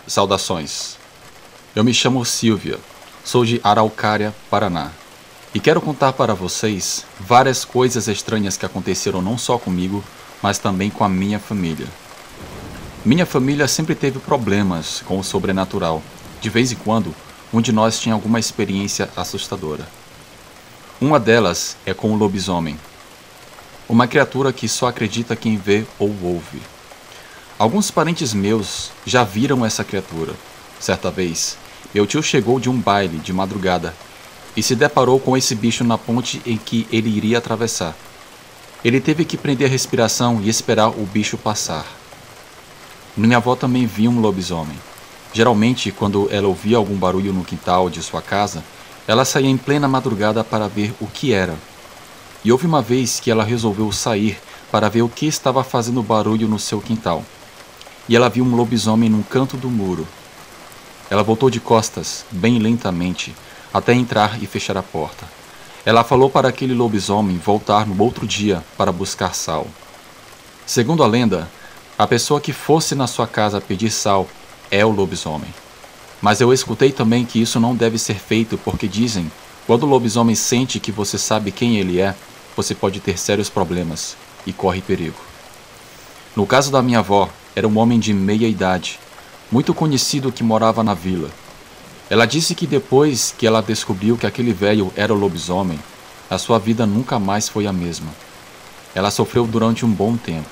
Saudações. Eu me chamo Silvia, sou de Araucária, Paraná, e quero contar para vocês várias coisas estranhas que aconteceram não só comigo, mas também com a minha família. Minha família sempre teve problemas com o sobrenatural. De vez em quando, um de nós tinha alguma experiência assustadora. Uma delas é com o lobisomem, uma criatura que só acredita quem vê ou ouve. Alguns parentes meus já viram essa criatura. Certa vez, meu tio chegou de um baile de madrugada e se deparou com esse bicho na ponte em que ele iria atravessar. Ele teve que prender a respiração e esperar o bicho passar. Minha avó também viu um lobisomem. Geralmente, quando ela ouvia algum barulho no quintal de sua casa, ela saía em plena madrugada para ver o que era. E houve uma vez que ela resolveu sair para ver o que estava fazendo barulho no seu quintal. E ela viu um lobisomem num canto do muro. Ela voltou de costas, bem lentamente, até entrar e fechar a porta. Ela falou para aquele lobisomem voltar no outro dia para buscar sal. Segundo a lenda, a pessoa que fosse na sua casa pedir sal é o lobisomem. Mas eu escutei também que isso não deve ser feito porque dizem, quando o lobisomem sente que você sabe quem ele é, você pode ter sérios problemas e corre perigo. No caso da minha avó, era um homem de meia idade, muito conhecido que morava na vila. Ela disse que depois que ela descobriu que aquele velho era o lobisomem, a sua vida nunca mais foi a mesma. Ela sofreu durante um bom tempo.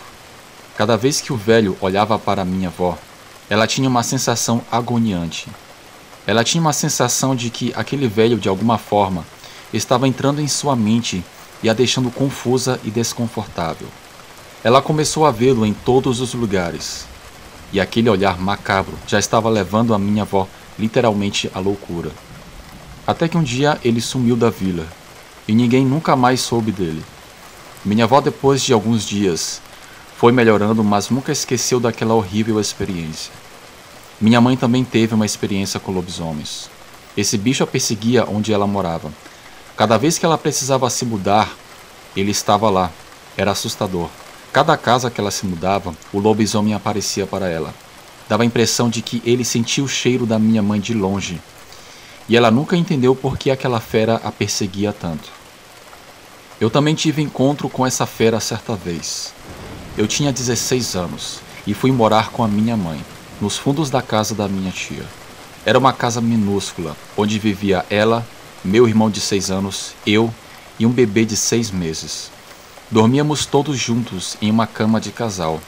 Cada vez que o velho olhava para minha avó, ela tinha uma sensação agoniante. Ela tinha uma sensação de que aquele velho, de alguma forma, estava entrando em sua mente e a deixando confusa e desconfortável. Ela começou a vê-lo em todos os lugares. E aquele olhar macabro já estava levando a minha avó literalmente à loucura. Até que um dia ele sumiu da vila e ninguém nunca mais soube dele. Minha avó, depois de alguns dias, foi melhorando, mas nunca esqueceu daquela horrível experiência. Minha mãe também teve uma experiência com lobisomens. Esse bicho a perseguia onde ela morava. Cada vez que ela precisava se mudar, ele estava lá. Era assustador. Cada casa que ela se mudava, o lobisomem aparecia para ela. Dava a impressão de que ele sentia o cheiro da minha mãe de longe. E ela nunca entendeu por que aquela fera a perseguia tanto. Eu também tive encontro com essa fera certa vez. Eu tinha 16 anos e fui morar com a minha mãe, nos fundos da casa da minha tia. Era uma casa minúscula, onde vivia ela, meu irmão de 6 anos, eu e um bebê de 6 meses. Dormíamos todos juntos em uma cama de casal.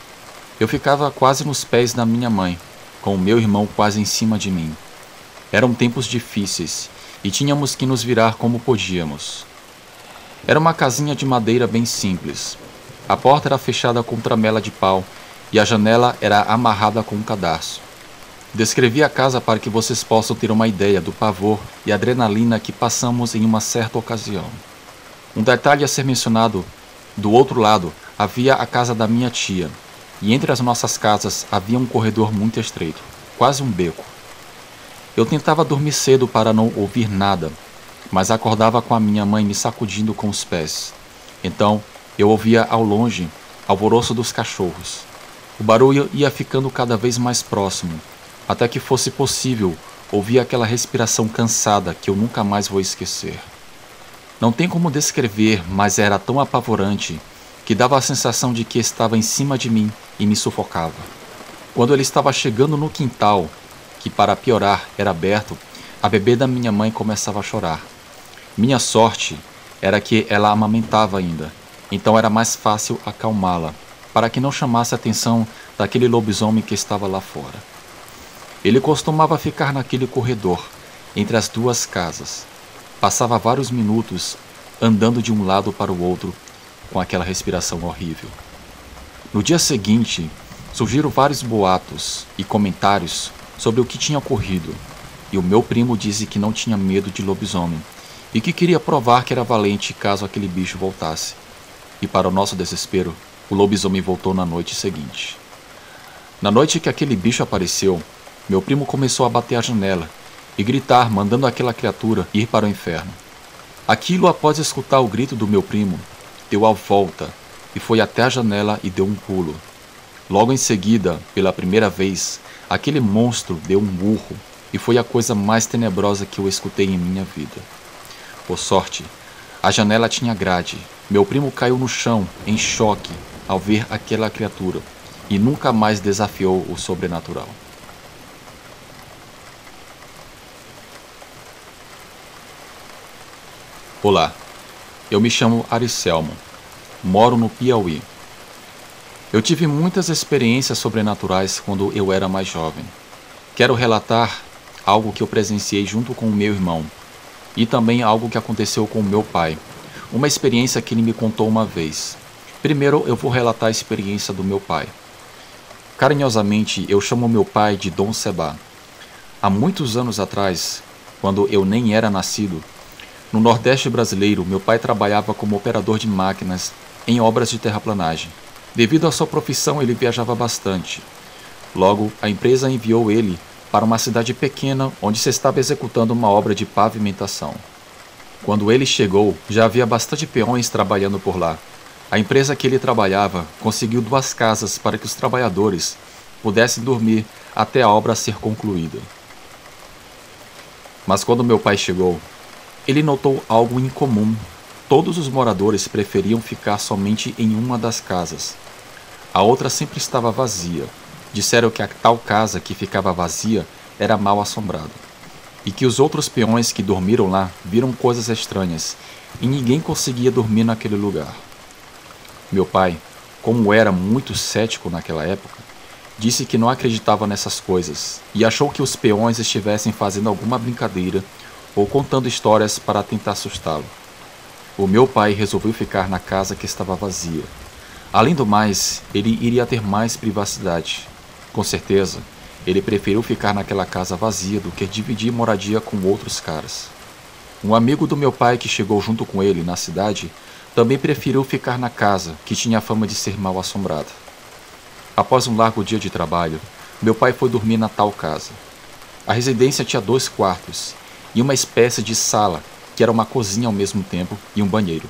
Eu ficava quase nos pés da minha mãe, com o meu irmão quase em cima de mim. Eram tempos difíceis e tínhamos que nos virar como podíamos. Era uma casinha de madeira bem simples. A porta era fechada com tramela de pau e a janela era amarrada com um cadarço. Descrevi a casa para que vocês possam ter uma ideia do pavor e adrenalina que passamos em uma certa ocasião. Um detalhe a ser mencionado: do outro lado havia a casa da minha tia, e entre as nossas casas havia um corredor muito estreito, quase um beco. Eu tentava dormir cedo para não ouvir nada, mas acordava com a minha mãe me sacudindo com os pés. Então, eu ouvia ao longe alvoroço dos cachorros. O barulho ia ficando cada vez mais próximo, até que fosse possível ouvir aquela respiração cansada que eu nunca mais vou esquecer. Não tem como descrever, mas era tão apavorante que dava a sensação de que estava em cima de mim e me sufocava. Quando ele estava chegando no quintal, que para piorar era aberto, a bebê da minha mãe começava a chorar. Minha sorte era que ela amamentava ainda, então era mais fácil acalmá-la, para que não chamasse a atenção daquele lobisomem que estava lá fora. Ele costumava ficar naquele corredor, entre as duas casas. Passava vários minutos andando de um lado para o outro com aquela respiração horrível. No dia seguinte, surgiram vários boatos e comentários sobre o que tinha ocorrido, e o meu primo disse que não tinha medo de lobisomem e que queria provar que era valente caso aquele bicho voltasse. E para o nosso desespero, o lobisomem voltou na noite seguinte. Na noite que aquele bicho apareceu, meu primo começou a bater a janela e gritar, mandando aquela criatura ir para o inferno. Aquilo, após escutar o grito do meu primo, deu a volta e foi até a janela e deu um pulo. Logo em seguida, pela primeira vez, Aquele monstro deu um urro e foi a coisa mais tenebrosa que eu escutei em minha vida. Por sorte, a janela tinha grade. Meu primo caiu no chão, em choque, ao ver aquela criatura, e nunca mais desafiou o sobrenatural. Olá, eu me chamo Aricelmo, moro no Piauí. Eu tive muitas experiências sobrenaturais quando eu era mais jovem. Quero relatar algo que eu presenciei junto com o meu irmão, e também algo que aconteceu com o meu pai, uma experiência que ele me contou uma vez. Primeiro eu vou relatar a experiência do meu pai. Carinhosamente eu chamo meu pai de Dom Seba. Há muitos anos atrás, quando eu nem era nascido, no Nordeste brasileiro, meu pai trabalhava como operador de máquinas em obras de terraplanagem. Devido à sua profissão, ele viajava bastante. Logo, a empresa enviou ele para uma cidade pequena onde se estava executando uma obra de pavimentação. Quando ele chegou, já havia bastante peões trabalhando por lá. A empresa que ele trabalhava conseguiu 2 casas para que os trabalhadores pudessem dormir até a obra ser concluída. Mas quando meu pai chegou, ele notou algo incomum. Todos os moradores preferiam ficar somente em uma das casas. A outra sempre estava vazia. Disseram que a tal casa que ficava vazia era mal assombrada, e que os outros peões que dormiram lá viram coisas estranhas, e ninguém conseguia dormir naquele lugar. Meu pai, como era muito cético naquela época, disse que não acreditava nessas coisas, e achou que os peões estivessem fazendo alguma brincadeira ou contando histórias para tentar assustá-lo. O meu pai resolveu ficar na casa que estava vazia. Além do mais, ele iria ter mais privacidade. Com certeza, ele preferiu ficar naquela casa vazia do que dividir moradia com outros caras. Um amigo do meu pai que chegou junto com ele na cidade também preferiu ficar na casa, que tinha fama de ser mal assombrada. Após um largo dia de trabalho, meu pai foi dormir na tal casa. A residência tinha 2 quartos e uma espécie de sala, que era uma cozinha ao mesmo tempo e um banheiro.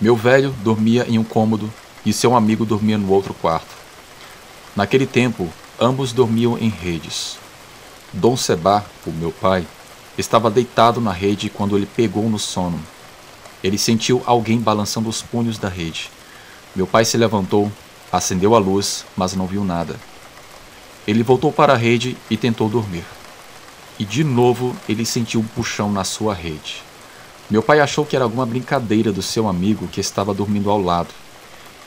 Meu velho dormia em um cômodo e seu amigo dormia no outro quarto. Naquele tempo, ambos dormiam em redes. Dom Seba, o meu pai, estava deitado na rede quando ele pegou no sono. Ele sentiu alguém balançando os punhos da rede. Meu pai se levantou, acendeu a luz, mas não viu nada. Ele voltou para a rede e tentou dormir. E de novo ele sentiu um puxão na sua rede. Meu pai achou que era alguma brincadeira do seu amigo que estava dormindo ao lado.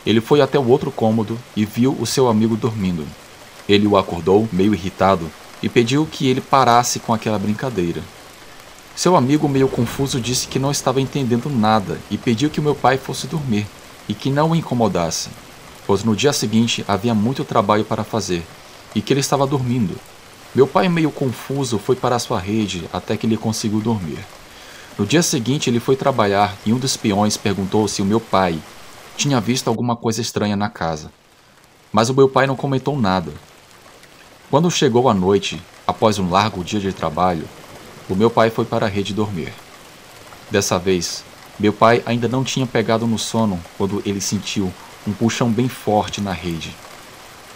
Ele foi até o outro cômodo e viu o seu amigo dormindo. Ele o acordou, meio irritado, e pediu que ele parasse com aquela brincadeira. Seu amigo, meio confuso, disse que não estava entendendo nada e pediu que meu pai fosse dormir e que não o incomodasse, pois no dia seguinte havia muito trabalho para fazer e que ele estava dormindo. Meu pai, meio confuso, foi para a sua rede até que ele conseguiu dormir. No dia seguinte ele foi trabalhar e um dos peões perguntou se o meu pai tinha visto alguma coisa estranha na casa. Mas o meu pai não comentou nada. Quando chegou a noite, após um largo dia de trabalho, o meu pai foi para a rede dormir. Dessa vez, meu pai ainda não tinha pegado no sono quando ele sentiu um puxão bem forte na rede.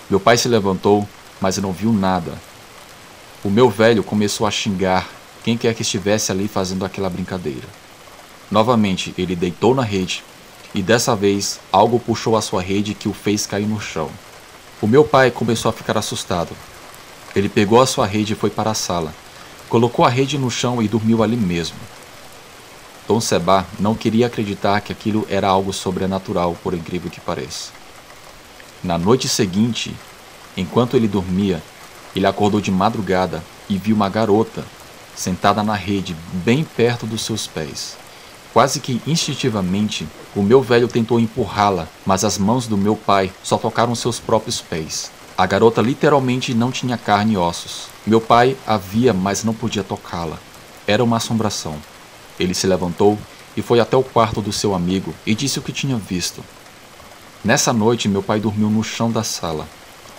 Meu pai se levantou, mas não viu nada. O meu velho começou a xingar quem quer que estivesse ali fazendo aquela brincadeira. Novamente, ele deitou na rede, e dessa vez, algo puxou a sua rede que o fez cair no chão. O meu pai começou a ficar assustado. Ele pegou a sua rede e foi para a sala. Colocou a rede no chão e dormiu ali mesmo. Dom Seba não queria acreditar que aquilo era algo sobrenatural, por incrível que pareça. Na noite seguinte, enquanto ele dormia, ele acordou de madrugada e viu uma garota sentada na rede, bem perto dos seus pés. Quase que instintivamente, o meu velho tentou empurrá-la, mas as mãos do meu pai só tocaram seus próprios pés. A garota literalmente não tinha carne e ossos. Meu pai a via, mas não podia tocá-la. Era uma assombração. Ele se levantou e foi até o quarto do seu amigo e disse o que tinha visto. Nessa noite, meu pai dormiu no chão da sala.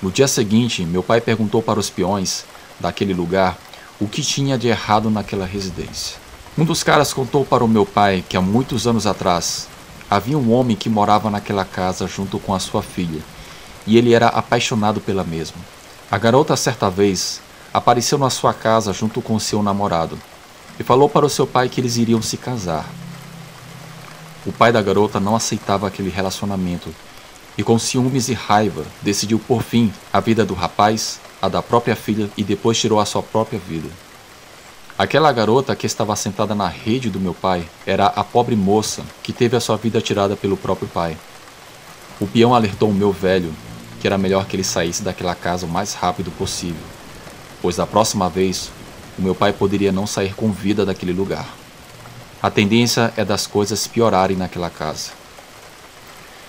No dia seguinte, meu pai perguntou para os peões daquele lugar o que tinha de errado naquela residência. Um dos caras contou para o meu pai que há muitos anos atrás havia um homem que morava naquela casa junto com a sua filha, e ele era apaixonado pela mesma. A garota, certa vez, apareceu na sua casa junto com seu namorado e falou para o seu pai que eles iriam se casar. O pai da garota não aceitava aquele relacionamento e, com ciúmes e raiva, decidiu por fim a vida do rapaz, a da própria filha e depois tirou a sua própria vida. Aquela garota que estava sentada na rede do meu pai era a pobre moça que teve a sua vida tirada pelo próprio pai. O peão alertou o meu velho que era melhor que ele saísse daquela casa o mais rápido possível, pois da próxima vez o meu pai poderia não sair com vida daquele lugar. A tendência é das coisas piorarem naquela casa.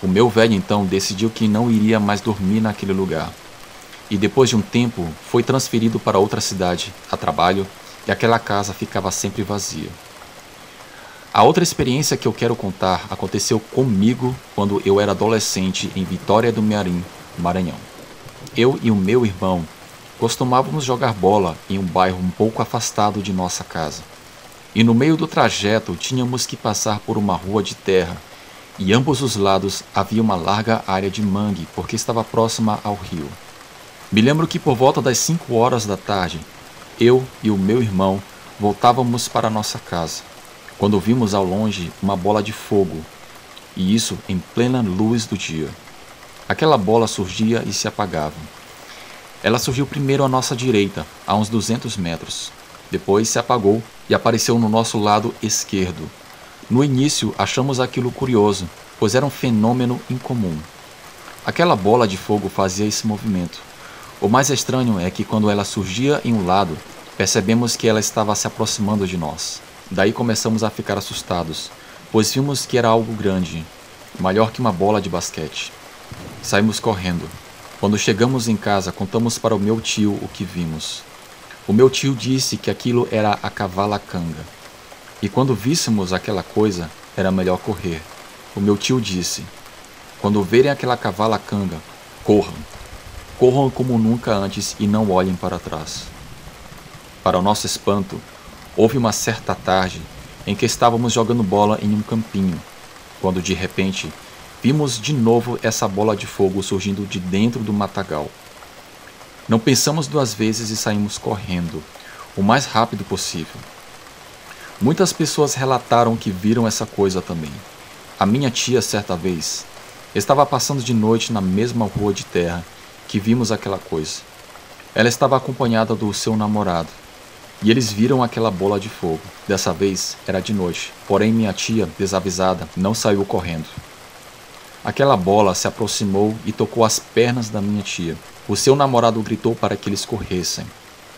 O meu velho então decidiu que não iria mais dormir naquele lugar, e depois de um tempo foi transferido para outra cidade a trabalho, e aquela casa ficava sempre vazia. A outra experiência que eu quero contar aconteceu comigo quando eu era adolescente em Vitória do Mearim, Maranhão. Eu e o meu irmão costumávamos jogar bola em um bairro um pouco afastado de nossa casa. E no meio do trajeto tínhamos que passar por uma rua de terra, e ambos os lados havia uma larga área de mangue porque estava próxima ao rio. Me lembro que por volta das 5 horas da tarde, eu e o meu irmão voltávamos para nossa casa, quando vimos ao longe uma bola de fogo, e isso em plena luz do dia. Aquela bola surgia e se apagava. Ela surgiu primeiro à nossa direita, a uns 200 metros. Depois se apagou e apareceu no nosso lado esquerdo. No início achamos aquilo curioso, pois era um fenômeno incomum. Aquela bola de fogo fazia esse movimento. O mais estranho é que quando ela surgia em um lado, percebemos que ela estava se aproximando de nós. Daí começamos a ficar assustados, pois vimos que era algo grande, maior que uma bola de basquete. Saímos correndo. Quando chegamos em casa, contamos para o meu tio o que vimos. O meu tio disse que aquilo era a cavala-canga. E quando víssemos aquela coisa, era melhor correr. O meu tio disse: quando verem aquela cavala-canga, corram. Corram como nunca antes e não olhem para trás. Para o nosso espanto, houve uma certa tarde em que estávamos jogando bola em um campinho, quando de repente vimos de novo essa bola de fogo surgindo de dentro do matagal. Não pensamos 2 vezes e saímos correndo, o mais rápido possível. Muitas pessoas relataram que viram essa coisa também. A minha tia, certa vez, estava passando de noite na mesma rua de terra que vimos aquela coisa. Ela estava acompanhada do seu namorado, e eles viram aquela bola de fogo. Dessa vez era de noite, porém minha tia, desavisada, não saiu correndo. Aquela bola se aproximou e tocou as pernas da minha tia. O seu namorado gritou para que eles corressem.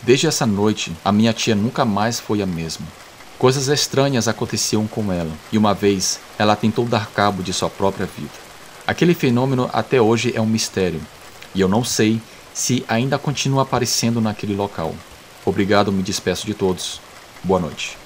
Desde essa noite, a minha tia nunca mais foi a mesma. Coisas estranhas aconteciam com ela, e uma vez ela tentou dar cabo de sua própria vida. Aquele fenômeno até hoje é um mistério, e eu não sei se ainda continua aparecendo naquele local. Obrigado, me despeço de todos. Boa noite.